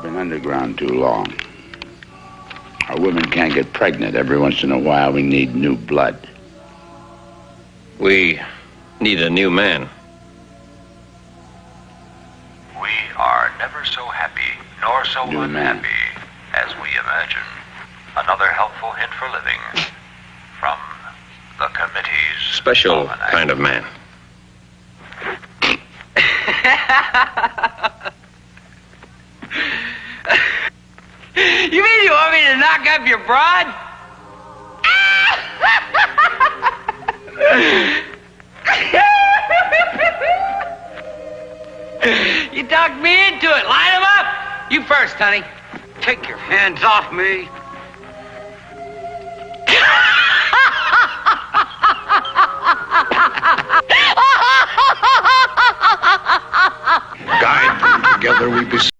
We've been underground too long. Our women can't get pregnant. Every once in a while, we need new blood. We need a new man. We are never so happy, nor so New man. unhappy as we imagine. Another helpful hint for living from the committee's Special almanac. kind of man. You mean you want me to knock up your broad? You talked me into it. Line him up. You first, honey. Take your hands off me. Guide, together we beseech.